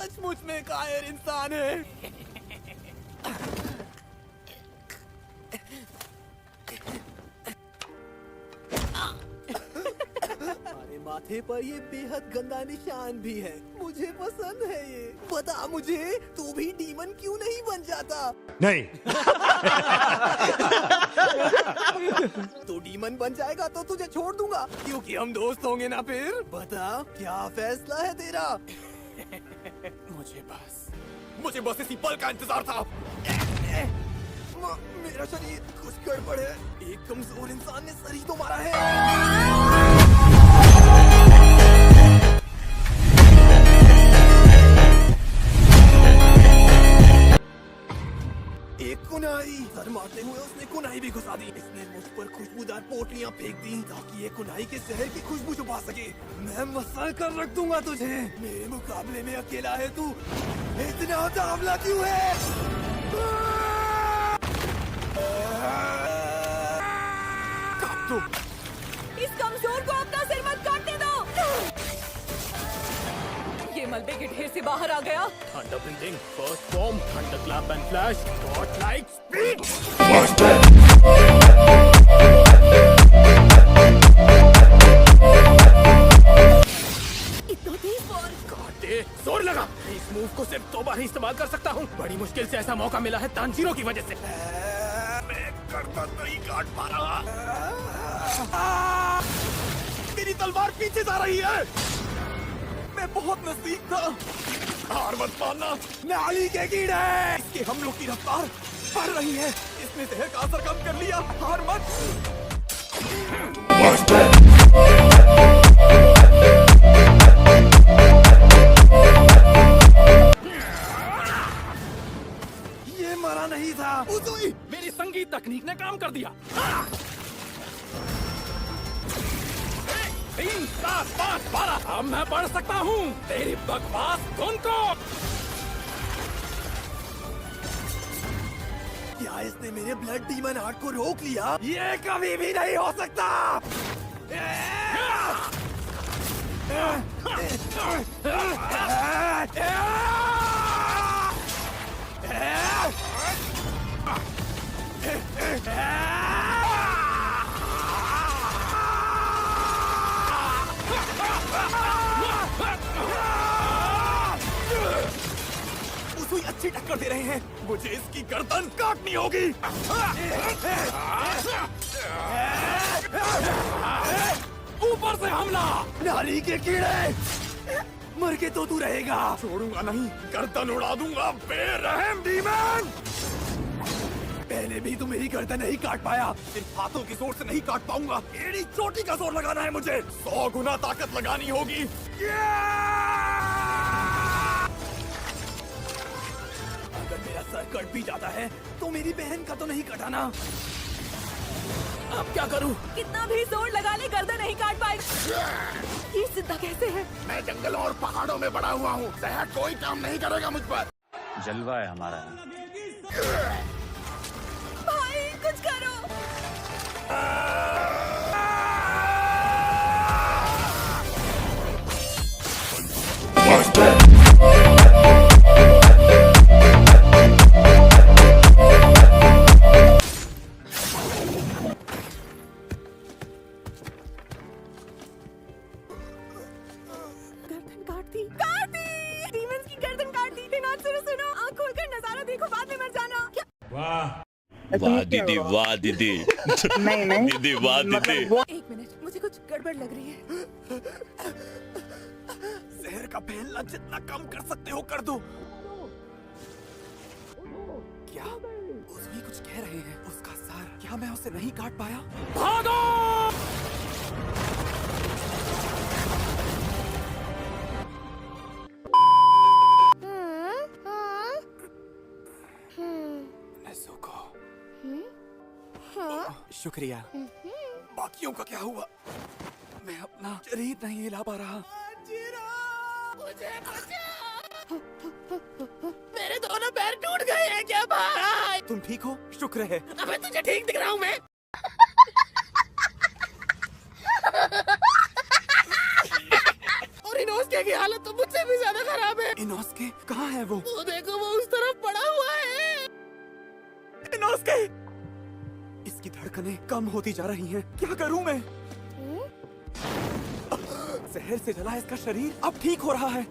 सचमुच में कायर इंसान है। हमारे माथे पर ये बेहद गंदा निशान भी है। मुझे पसंद है ये। बता मुझे, तू भी डीमन क्यों नहीं बन जाता? नहीं। तू डीमन बन जाएगा तो तुझे छोड़ दूंगा, क्योंकि हम दोस्त होंगे ना फिर। बता क्या फैसला है तेरा? मुझे बस इसी पल का इंतजार था। मेरा शरीर कुछ गड़बड़ है। एक कमजोर इंसान ने सर ही तो मारा है। एक कुनाई। सर मारते हुए उसने कुनाई भी घुसा दी। इसने मुझ पर खुशबूदार पोटलियां फेंक दी ताकि ये कुनाई के शहर की खुशबू छुपा सके। मैं मसल कर रख दूंगा तुझे। मेरे मुकाबले में अकेला है तू। इतना उतावला क्यों है? काट दो। इस कमजोर को अपना सिर मत काटने दो। ये मलबे के ढेर से बाहर आ गया। Thunder breathing, first form, thunder clap and flash, torch light, speed. इतना तेज बॉल। काट दे, जोर लगा। इस मूव को सिर्फ 2 बार ही इस्तेमाल कर सकता हूँ। बड़ी मुश्किल से ऐसा मौका मिला है तानजीरो की वजह से। मैं गर्दन नहीं काट पा रहा। मेरी तलवार पीछे जा रही है। मैं बहुत नजदीक था। हार मत मानना, नाली के कीड़े। इसके हमलों की रफ्तार बढ़ रही है। इसने जहर का असर कम कर लिया। हार मत। ये मरा नहीं था। उजुई, मेरी संगीत तकनीक ने काम कर दिया। 3, 7, 5, 12। अब मैं पढ़ सकता हूँ तेरी बकवास धुन को। क्या इसने मेरे ब्लड डीमन हार्ट को रोक लिया? ये कभी भी नहीं हो सकता। उसे अच्छी टक्कर दे रहे हैं। मुझे इसकी गर्दन काटनी होगी। ऊपर से हमला। नाली के कीड़े, मर के तो तू रहेगा। छोड़ूंगा नहीं, गर्दन उड़ा दूंगा बेरहम डीमन। पहले भी तू मेरी गर्दन नहीं काट पाया। सिर्फ हाथों की जोर से नहीं काट पाऊंगा। एड़ी चोटी का जोर लगाना है मुझे। 100 गुना ताकत लगानी होगी। अगर मेरा सर कट भी जाता है तो मेरी बहन का तो नहीं कटाना। अब क्या करूं? कितना भी जोर लगा ले, गर्दन नहीं काट पाएगा। ये जिंदा कैसे है? मैं जंगल और पहाड़ों में बड़ा हुआ हूँ। जहर कोई काम नहीं करेगा मुझ पर। जलवा है हमारा। भाई कुछ करो। गर्दन काट दी। डीमंस की गर्दन काट दी। नाच सुनो, आँख खोलकर नजारा देखो, बाद में मर जाना। क्या? वाह दीदी, वाह दीदी। नहीं दीदी, वाह दीदी। एक मिनट, मुझे कुछ गड़बड़ लग रही है। जहर का फैलना जितना कम कर सकते हो कर दो। क्या उसमें कुछ कह रहे हैं? उसका सर, क्या मैं उसे नहीं काट पाया? भागो! शुक्रिया। बाकियों का क्या हुआ? मैं अपना शरीर नहीं हिला पा रहा। मुझे बचाओ। मेरे दोनों पैर टूट गए हैं क्या भाई? तुम ठीक हो? शुक्र है। अबे तुझे ठीक दिख रहा हूँ मैं। और इन लड़के की हालत तो मुझसे भी ज्यादा खराब है। इनोस्के कहाँ है वो देखो वो उस तरफ पड़ा हुआ है। इनोस्के, इसकी धड़कनें कम होती जा रही हैं। क्या करूं मैं? जहर से जला इसका शरीर अब ठीक हो रहा है।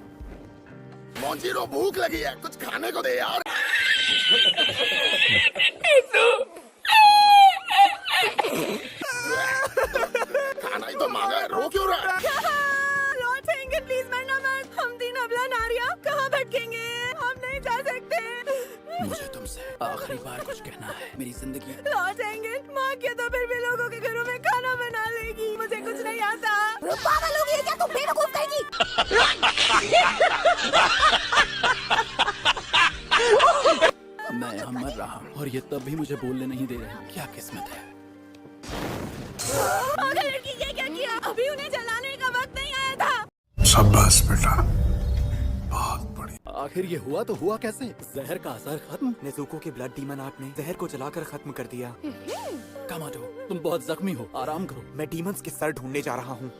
मोंजीरो भूख लगी है, कुछ खाने को दे यार। खाना ही तो मांगा है, रो क्यों रहा है? लॉर्ड सेंगे प्लीज मरना मत। हम तीन अबला नारियां कहाँ भटकेंगे? हम नहीं जा सकते। मुझे तुमसे आखिरी बार कुछ कहना है। मेरी जिंदगी लॉर्ड सेंगे, माँ क्या तो फिर भी लोगों के घरों में खाना बना लेगी। मुझे कुछ नहीं आता। पागल हो गई है क्या तुम? बेवकूफ कहेगी। मैं यहाँ मर रहा हूँ और ये तब भी मुझे बोलने नहीं दे रहे। क्या किस्मत है। पागल लड़की, ये क्या किया? अभी उन्हें जलाने का वक्त नहीं आया था। शाबाश बेटा, बहुत बढ़िया। आखिर ये हुआ तो हुआ कैसे? जहर का असर खत्म। नेज़ुको के ब्लड डीमन आर्ट ने जहर को जलाकर खत्म कर दिया। कामाटो, तुम बहुत जख्मी हो, आराम करो। मैं डीमंस के सर ढूंढने जा रहा हूँ।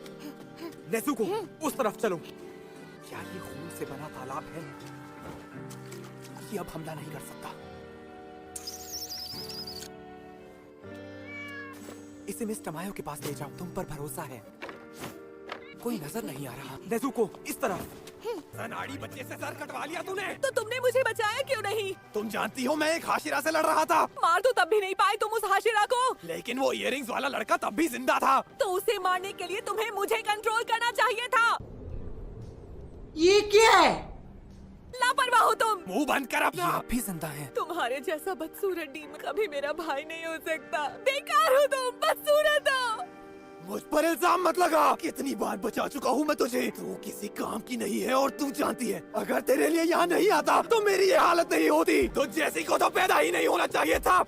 नेज़ुको, उस तरफ चलो। क्या ये खून से बना तालाब है? ये अब हमला नहीं कर सकता। इसे मिस टमायो के पास ले जाओ, तुम पर भरोसा है। कोई नजर नहीं आ रहा। नेज़ुको, इस तरफ। अनाड़ी बच्चे से सर कटवा लिया तूने। तो तुमने मुझे बचाया क्यों नहीं? तुम जानती हो मैं एक हाशिरा से लड़ रहा था। मार तो तब भी नहीं पाए तुम उस हाशिरा को। लेकिन वो इयररिंग्स वाला लड़का तब भी जिंदा था। तो उसे मारने के लिए तुम्हें मुझे कंट्रोल करना चाहिए था। ये क्या है? लापरवाह हो तुम। मुंह बंद कर अपना। आप भी जिंदा हैं। तुम्हारे जैसा बदसूरत डीमन कभी मेरा भाई नहीं हो सकता। बेकार हो तुम, बदसूरत हो। मुझ पर इल्जाम मत लगा। कितनी बार बचा चुका हूँ मैं तुझे। तू किसी काम की नहीं है और तू जानती है अगर तेरे लिए यहाँ नहीं आता तो मेरी ये हालत नहीं होती। तो जैसी को तो पैदा ही नहीं होना चाहिए था।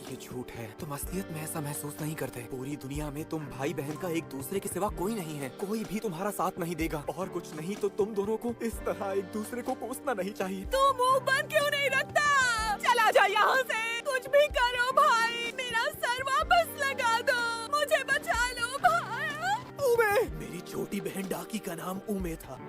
ये झूठ है। तुम असलियत में ऐसा महसूस नहीं करते। पूरी दुनिया में तुम भाई बहन का एक दूसरे के सिवा कोई नहीं है। कोई भी तुम्हारा साथ नहीं देगा और कुछ नहीं तो तुम दोनों को इस तरह एक दूसरे को कोसना नहीं चाहिए। तू मुंह बंद क्यों नहीं रखता? चला जा यहाँ से। कुछ भी करो भाई, मेरा सर वापस लगा दो। मुझे बचा लो भाई। उमे, मेरी छोटी बहन डाकी का नाम उमे था।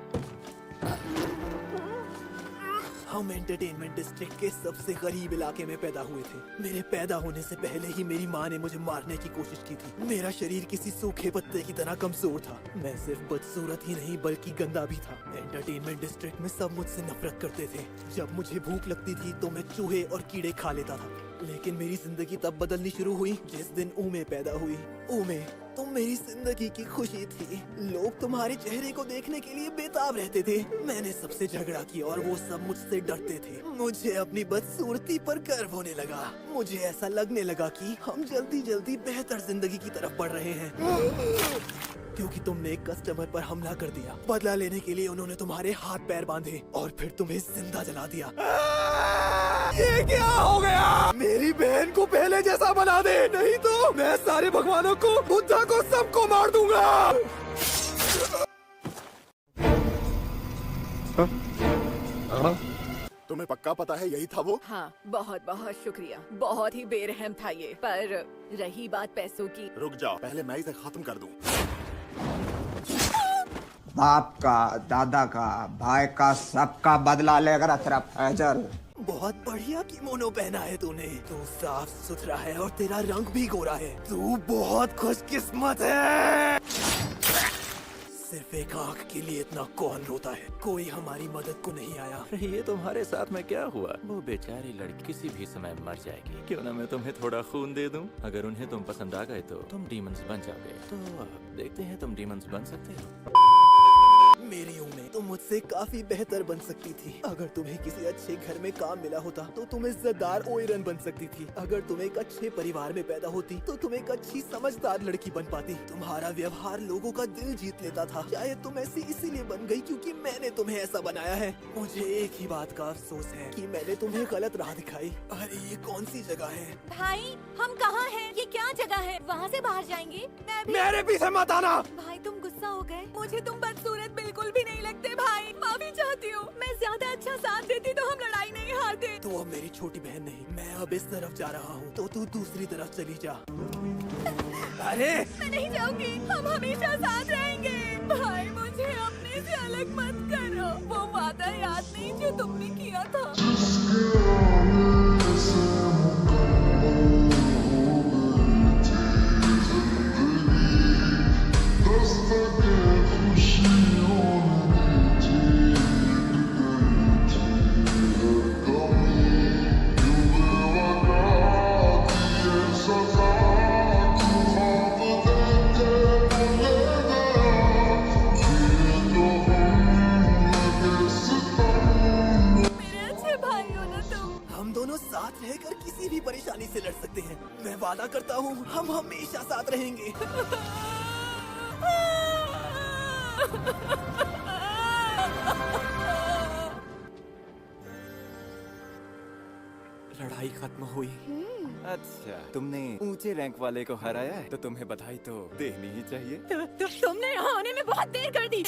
हम एंटरटेनमेंट डिस्ट्रिक्ट के सबसे गरीब इलाके में पैदा हुए थे। मेरे पैदा होने से पहले ही मेरी माँ ने मुझे मारने की कोशिश की थी। मेरा शरीर किसी सूखे पत्ते की तरह कमजोर था। मैं सिर्फ बदसूरत ही नहीं बल्कि गंदा भी था। एंटरटेनमेंट डिस्ट्रिक्ट में सब मुझसे नफरत करते थे। जब मुझे भूख लगती थी तो मैं चूहे और कीड़े खा लेता था। लेकिन मेरी जिंदगी तब बदलनी शुरू हुई जिस दिन उमे पैदा हुई। उमे, तुम मेरी जिंदगी की खुशी थी। लोग तुम्हारे चेहरे को देखने के लिए बेताब रहते थे। मैंने सबसे झगड़ा किया और वो सब मुझसे डरते थे। मुझे अपनी बदसूरती पर गर्व होने लगा। मुझे ऐसा लगने लगा कि हम जल्दी जल्दी बेहतर जिंदगी की तरफ बढ़ रहे हैं। क्योंकि तुमने एक कस्टमर पर हमला कर दिया। बदला लेने के लिए उन्होंने तुम्हारे हाथ पैर बांधे और फिर तुम्हें जिंदा जला दिया। ये क्या हो गया? मेरी बहन को पहले जैसा बना दे, नहीं तो मैं सारे भगवानों को, बुद्धा को, सबको मार दूंगा। तुम्हें पक्का पता है यही था वो? हाँ, बहुत बहुत शुक्रिया। बहुत ही बेरहम था ये। पर रही बात पैसों की। रुक जाओ, पहले मैं इसे खत्म कर दूं। बाप का, दादा का, भाई का, सबका बदला लेकर अतरफ फैजल। बहुत बढ़िया किमोनो पहना है तूने। तू साफ सुथरा है और तेरा रंग भी गोरा है। तू बहुत खुशकिस्मत है। सिर्फ एक आंख के लिए इतना कौन रोता है? कोई हमारी मदद को नहीं आया। ये तुम्हारे साथ में क्या हुआ? वो बेचारी लड़की किसी भी समय मर जाएगी। क्यों ना मैं तुम्हें थोड़ा खून दे दूं? अगर उन्हें तुम पसंद आ गए तो तुम डीमंस बन जाओगे। तो देखते हैं तुम डीमंस बन सकते हो। मेरी उम्मीद तुम मुझसे काफी बेहतर बन सकती थी। अगर तुम्हें किसी अच्छे घर में काम मिला होता तो तुम इज्जतदार ओइरन बन सकती थी। अगर तुम एक अच्छे परिवार में पैदा होती तो तुम एक अच्छी समझदार लड़की बन पाती। तुम्हारा व्यवहार लोगों का दिल जीत लेता था। शायद तुम ऐसी इसीलिए बन गई क्योंकि मैंने तुम्हें ऐसा बनाया है। मुझे एक ही बात का अफसोस है कि मैंने तुम्हें गलत राह दिखाई। अरे ये कौन सी जगह है? भाई, हम कहाँ हैं? ये क्या जगह है? वहाँ से बाहर जाएंगे? मैं भी। मेरे पीछे मत आना। भाई, तुम गुस्सा हो गए? मुझे तुम बदसूरत बिल्कुल भी नहीं लगते भाई। माफी चाहती हूँ। मैं ज्यादा अच्छा साथ देती तो हम लड़ाई नहीं हारते। तो अब मेरी छोटी बहन नहीं, मैं अब इस तरफ जा रहा हूँ तो तू दूसरी तरफ चली जा। अरे मैं नहीं जाऊंगी। हम हमेशा साथ रहेंगे। भाई, मुझे अपने मेरे से अलग मत करो। वो वादा याद नहीं जो तुमने किया था। हम दोनों साथ रहकर किसी भी परेशानी से लड़ सकते हैं। मैं वादा करता हूँ हम हमेशा साथ रहेंगे। लड़ाई खत्म हुई। अच्छा, तुमने ऊंचे रैंक वाले को हराया है, तो तुम्हें बधाई तो देनी ही चाहिए। तुमने यहाँ आने में बहुत देर कर दी।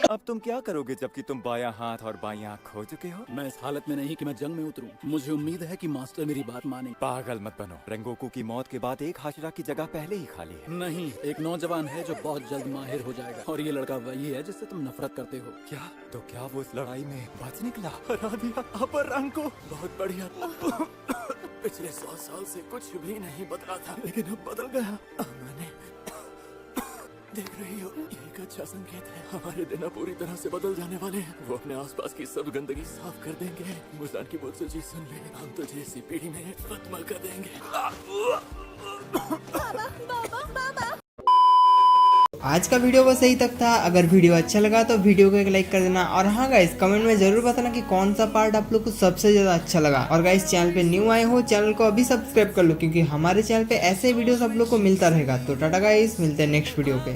अब तुम क्या करोगे जबकि तुम बायां हाथ और बाईं आंख खो चुके हो? मैं इस हालत में नहीं कि मैं जंग में उतरूं। मुझे उम्मीद है कि मास्टर मेरी बात माने। पागल मत बनो। रेंगोकू की मौत के बाद एक हाशिरा की जगह पहले ही खाली है। नहीं, एक नौजवान है जो बहुत जल्द माहिर हो जाएगा, और ये लड़का वही है जिससे तुम नफरत करते हो। क्या? तो क्या वो इस लड़ाई में बच निकला? हरा दिया अपर रंग को। बहुत बढ़िया। पिछले 100 साल से कुछ भी नहीं बदला था, लेकिन अब बदल गया। मैंने देख रही हो, ये एक अच्छा संकेत है। हमारे दिन अब पूरी तरह से बदल जाने वाले हैं। वो अपने आसपास की सब गंदगी साफ कर देंगे। मुस्तान की मुझसे चीज सुन ले, हम तुझे इसी पीढ़ी में खत्म कर देंगे। आज का वीडियो बस यही तक था। अगर वीडियो अच्छा लगा तो वीडियो को एक लाइक कर देना, और हाँ गाइस कमेंट में जरूर बताना कि कौन सा पार्ट आप लोग को सबसे ज्यादा अच्छा लगा। और गाइस चैनल पे न्यू आए हो, चैनल को अभी सब्सक्राइब कर लो, क्योंकि हमारे चैनल पे ऐसे वीडियोस आप लोग को मिलता रहेगा। तो टाटा गाइस, मिलते हैं नेक्स्ट वीडियो पे।